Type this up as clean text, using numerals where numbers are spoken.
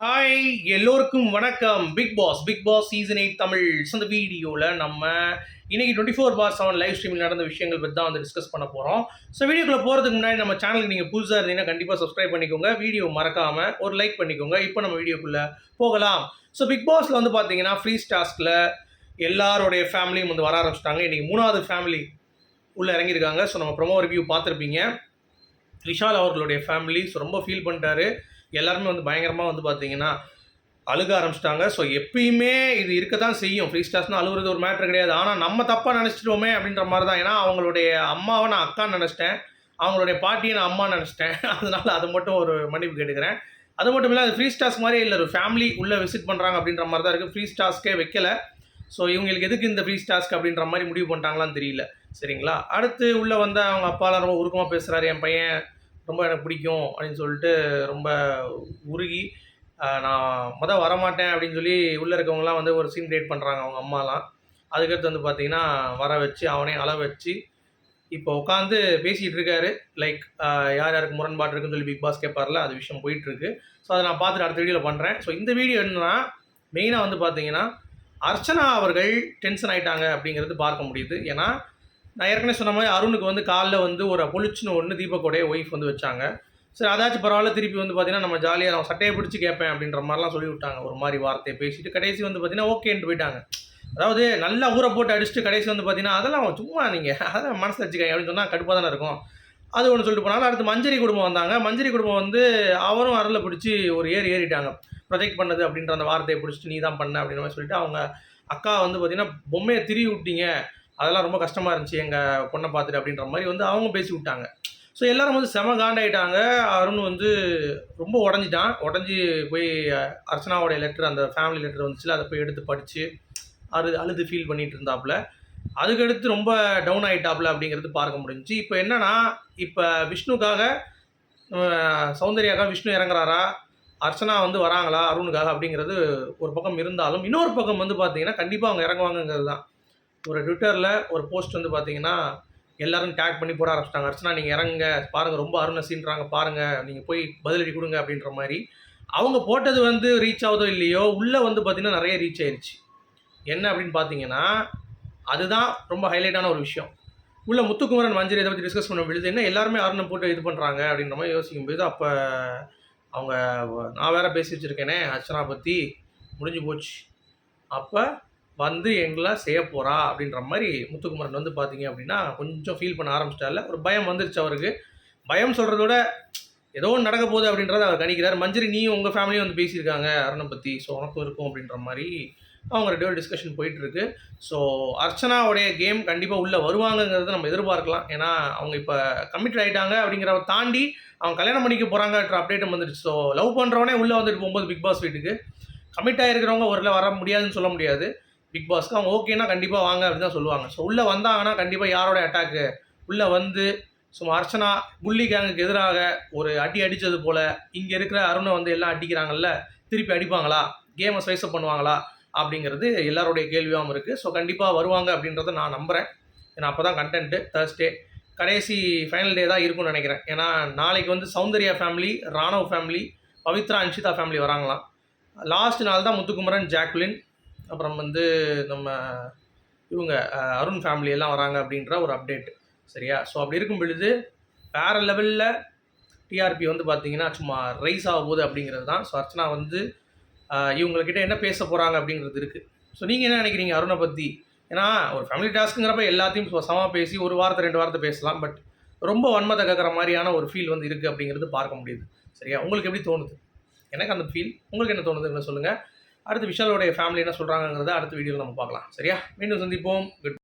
Hi எல்லோருக்கும் வணக்கம். Bigg Boss season 8 Tamil. இந்த வீடியோவில் நம்ம இன்னைக்கு 24/7 லைவ் ஸ்ட்ரீமிங் நடந்த விஷயங்கள் பற்றி தான் வந்து டிஸ்கஸ் பண்ண போகிறோம். ஸோ வீடியோக்குள்ளே போகிறதுக்கு முன்னாடி நம்ம சேனலுக்கு நீங்கள் புதுசாக இருந்தீங்கன்னா கண்டிப்பாக சப்ஸ்கிரைப் பண்ணிக்கோங்க. வீடியோ மறக்காமல் ஒரு லைக் பண்ணிக்கோங்க. இப்போ நம்ம வீடியோக்குள்ளே போகலாம். ஸோ பிக் பாஸில் வந்து பார்த்தீங்கன்னா ஃப்ரீஸ் டாஸ்கில் எல்லாருடைய ஃபேமிலியும் வந்து வர ஆரம்பிச்சிட்டாங்க. இன்றைக்கி 3வது ஃபேமிலி உள்ளே இறங்கியிருக்காங்க. ஸோ நம்ம ப்ரொமோ ரிவ்யூ பார்த்துருப்பீங்க. விஷால் அவர்களுடைய ஃபேமிலி ரொம்ப ஃபீல் பண்ணிட்டாரு. எல்லாருமே வந்து பயங்கரமாக வந்து பார்த்தீங்கன்னா அழுக ஆரம்பிச்சிட்டாங்க. ஸோ எப்பயுமே இது இருக்க தான் செய்யும். ஃப்ரீ ஸ்டார்ஸ்னால் அழுகுறது ஒரு மேட்ரு கிடையாது. ஆனால் நம்ம தப்பாக நினச்சிட்டோமே அப்படின்ற மாதிரி தான். ஏன்னா அவங்களுடைய அம்மாவை நான் அக்கான்னு நினச்சிட்டேன், அவங்களுடைய பாட்டியை நான் அம்மா நினச்சிட்டேன். அதனால் அது மட்டும் ஒரு மன்னிப்பு கேட்டுக்கிறேன். அது மட்டும் இல்லை, அது ஃப்ரீ ஸ்டார்ஸ் மாதிரியே இல்லை, ஒரு ஃபேமிலி உள்ளே விசிட் பண்ணுறாங்க அப்படின்ற மாதிரி தான் இருக்குது. ஃப்ரீ ஸ்டார்ஸ்க்கே வைக்கல. ஸோ இவங்களுக்கு எதுக்கு இந்த ஃப்ரீ ஸ்டார்ஸ்க்கு அப்படின்ற மாதிரி முடிவு பண்ணிட்டாங்களான்னு தெரியல. சரிங்களா? அடுத்து உள்ளே வந்து அவங்க அப்பாலாம் ரொம்ப உருக்கமாக பேசுகிறாரு. என் பையன் ரொம்ப எனக்கு பிடிக்கும் அப்படின்னு சொல்லிட்டு ரொம்ப உருகி நான் வரமாட்டேன் அப்படின்னு சொல்லி உள்ளே இருக்கவங்களாம் வந்து ஒரு சீன் கிரியேட் பண்ணுறாங்க அவங்க அம்மாலாம். அதுக்கடுத்து வந்து பார்த்திங்கன்னா வர வச்சு அவனே அள வச்சு இப்போ உட்காந்து பேசிகிட்டு இருக்காரு. லைக் யார் யாருக்கு முரண்பாடு இருக்குன்னு சொல்லி பிக் பாஸ் கேட்பார்ல, அது விஷயம் போயிட்டுருக்கு. ஸோ அதை நான் பார்த்துட்டு அடுத்த வீடியோவில் பண்ணுறேன். ஸோ இந்த வீடியோ என்னன்னா மெயினாக வந்து பார்த்தீங்கன்னா அர்ச்சனா அவர்கள் டென்ஷன் ஆகிட்டாங்க அப்படிங்கிறது பார்க்க முடியுது. ஏன்னா நான் ஏற்கனவே சொன்ன மாதிரி அருணுக்கு வந்து காலில் வந்து ஒரு பொலிச்சுன்னு ஒன்று தீபக்கோடைய ஒய்ஃப் வந்து வச்சாங்க. சரி அதாச்சும் பரவாயில்ல, திருப்பி வந்து பார்த்தீங்கன்னா நம்ம ஜாலியாக நான் சட்டையை பிடிச்சி கேட்பேன் அப்படின்ற மாதிரிலாம் சொல்லி விட்டாங்க. ஒரு மாதிரி வார்த்தையை பேசிட்டு கடைசி வந்து பார்த்தீங்கன்னா ஓகேன்ட்டு போயிட்டாங்க. அதாவது நல்லா ஊரை போட்டு அடிச்சுட்டு கடைசி வந்து பார்த்தீங்கன்னா அதெல்லாம் சும்மா நீங்கள் அதெல்லாம் மனசில் வச்சுக்காங்க அப்படின்னு சொன்னால் கடுப்பாக தானே இருக்கும். அது ஒன்று சொல்லிட்டு போனாலும் அடுத்து மஞ்சரி குடும்பம் வந்தாங்க. மஞ்சரி குடும்பம் வந்து அவரும் அருளை பிடிச்சி ஒரு ஏறிட்டாங்க. ப்ரொஜெக்ட் பண்ணது அப்படின்ற அந்த வார்த்தையை பிடிச்சிட்டு நீ தான் பண்ண அப்படின்ற மாதிரி சொல்லிட்டு அவங்க அக்கா வந்து பார்த்தீங்கன்னா பொம்மையை திரிவி விட்டீங்க, அதெல்லாம் ரொம்ப கஷ்டமாக இருந்துச்சு எங்கள் பொண்ணை பார்த்துட்டு அப்படின்ற மாதிரி வந்து அவங்க பேசி விட்டாங்க. ஸோ எல்லோரும் வந்து செம காண்டாயிட்டாங்க. அருண் வந்து ரொம்ப உடஞ்சி போய் அர்ச்சனாவோடைய லெட்டர், அந்த ஃபேமிலி லெட்டர் வந்துச்சுல, அதை போய் எடுத்து படித்து அழுது ஃபீல் பண்ணிகிட்டு இருந்தாப்புல. அதுக்கடுத்து ரொம்ப டவுன் ஆகிட்டாப்புல அப்படிங்கிறது பார்க்க முடிஞ்சிச்சு. இப்போ என்னென்னா, இப்போ விஷ்ணுக்காக சௌந்தர்யாக்காக விஷ்ணு இறங்குறாரா, அர்ச்சனா வந்து வராங்களா அருணுக்காக அப்படிங்கிறது ஒரு பக்கம் இருந்தாலும், இன்னொரு பக்கம் வந்து பார்த்தீங்கன்னா கண்டிப்பாக அவங்க இறங்குவாங்கங்கிறது தான். ஒரு ட்விட்டரில் ஒரு போஸ்ட் வந்து பார்த்தீங்கன்னா எல்லோரும் டேக் பண்ணி போட ஆரம்பிச்சிட்டாங்க. அர்ச்சனா நீங்கள் இறங்குங்க, பாருங்கள் ரொம்ப அருணை சீன்றாங்க பாருங்கள், நீங்கள் போய் பதிலடி கொடுங்க அப்படின்ற மாதிரி. அவங்க போட்டது வந்து ரீச் ஆகுதோ இல்லையோ, உள்ளே வந்து பார்த்திங்கன்னா நிறைய ரீச் ஆயிடுச்சு. என்ன அப்படின்னு பார்த்தீங்கன்னா அதுதான் ரொம்ப ஹைலைட்டான ஒரு விஷயம். உள்ள முத்துக்குமரன் மஞ்சள் இதை பற்றி டிஸ்கஸ் பண்ண பொழுது என்ன எல்லாருமே அருணை போட்டு இது பண்ணுறாங்க அப்படின்ற மாதிரி யோசிக்கும்போது, அப்போ அவங்க நான் வேறு பேசி வச்சுருக்கேனே அர்ச்சனா பற்றி முடிஞ்சு போச்சு, அப்போ வந்து எங்களாம் செய்ய போகிறா அப்படின்ற மாதிரி முத்துக்குமரன் வந்து பார்த்தீங்க அப்படின்னா கொஞ்சம் ஃபீல் பண்ண ஆரம்பிச்சிட்டால. ஒரு பயம் வந்துருச்சு அவருக்கு. பயம் சொல்கிறத விட ஏதோ ஒன்று நடக்க போகுது அப்படின்றத அவர் கணிக்கிறார். மஞ்சரி நீயும் உங்கள் ஃபேமிலியும் வந்து பேசியிருக்காங்க அருணை பற்றி, ஸோ உனக்கும் இருக்கும் அப்படின்ற மாதிரி அவங்க 2 பேரும் டிஸ்கஷன் போயிட்டுருக்கு. ஸோ அர்ச்சனாவுடைய கேம் கண்டிப்பாக உள்ளே வருவாங்கங்கிறத நம்ம எதிர்பார்க்கலாம். ஏன்னா அவங்க இப்போ கமிட்டட் ஆகிட்டாங்க அப்படிங்கிறத தாண்டி அவங்க கல்யாணம் பண்ணிக்க போகிறாங்கன்ற அப்டேட்டும் வந்துடுச்சு. ஸோ லவ் பண்ணுறவனே உள்ளே வந்துட்டு போகும்போது பிக் பாஸ் வீட்டுக்கு கமிட் ஆகிருக்கிறவங்க ஒரு வர முடியாதுன்னு சொல்ல முடியாது. பிக் பாஸ்க்கு அவங்க ஓகேனா கண்டிப்பாக வாங்க அப்படின்னு தான் சொல்லுவாங்க. ஸோ உள்ளே வந்தாங்கன்னா கண்டிப்பாக யாரோட அட்டாக்கு உள்ளே வந்து சும்மா அர்ச்சனா புள்ளி கேங்குக்கு எதிராக ஒரு அடி அடித்தது போல் இங்கே இருக்கிற அருணை வந்து எல்லாம் அடிக்கிறாங்கல்ல, திருப்பி அடிப்பாங்களா, கேமை ஸ்வைஸ்அப் பண்ணுவாங்களா அப்படிங்கிறது எல்லாருடைய கேள்வியாகவும் இருக்குது. ஸோ கண்டிப்பாக வருவாங்க அப்படின்றத நான் நம்புகிறேன். ஏன்னா அப்போ தான் கண்டென்ட்டு தேர்ஸ்டே கடைசி ஃபைனல் டே தான் இருக்கும்னு நினைக்கிறேன். ஏன்னா நாளைக்கு வந்து Soundarya family, Raanav family, Pavithra Anshitha family வராங்களாம். லாஸ்ட் நாள் தான் முத்துக்குமரன், ஜாக்லின், அப்புறம் வந்து நம்ம இவங்க அருண் ஃபேமிலி எல்லாம் வராங்க அப்படின்ற ஒரு அப்டேட். சரியா? ஸோ அப்படி இருக்கும் பொழுது வேறு லெவலில் டிஆர்பி வந்து பார்த்திங்கன்னா சும்மா ரைஸ் ஆக போகுது அப்படிங்கிறது தான். ஸோ அர்ச்சனா வந்து இவங்கக்கிட்ட என்ன பேச போகிறாங்க அப்படிங்கிறது இருக்குது. ஸோ நீங்கள் என்ன நினைக்கிறீங்க அருணை பற்றி? ஏன்னா ஒரு ஃபேமிலி டாஸ்க்குங்கிறப்ப எல்லாத்தையும் சமமாக பேசி ஒரு வார்த்தை 2 வார்த்தை பேசலாம். பட் ரொம்ப வன்மத்தை கேட்குற மாதிரியான ஒரு ஃபீல் வந்து இருக்குது அப்படிங்கிறது பார்க்க முடியுது. சரியா? உங்களுக்கு எப்படி தோணுது? எனக்கு அந்த ஃபீல். உங்களுக்கு என்ன தோணுதுன்னு சொல்லுங்கள். அடுத்து விஷாலோடைய ஃபேமிலி என்ன சொல்கிறாங்கிறத அடுத்த வீடியோவில் நம்ம பார்க்கலாம். சரியா? மீண்டும் சந்திப்போம். குட்.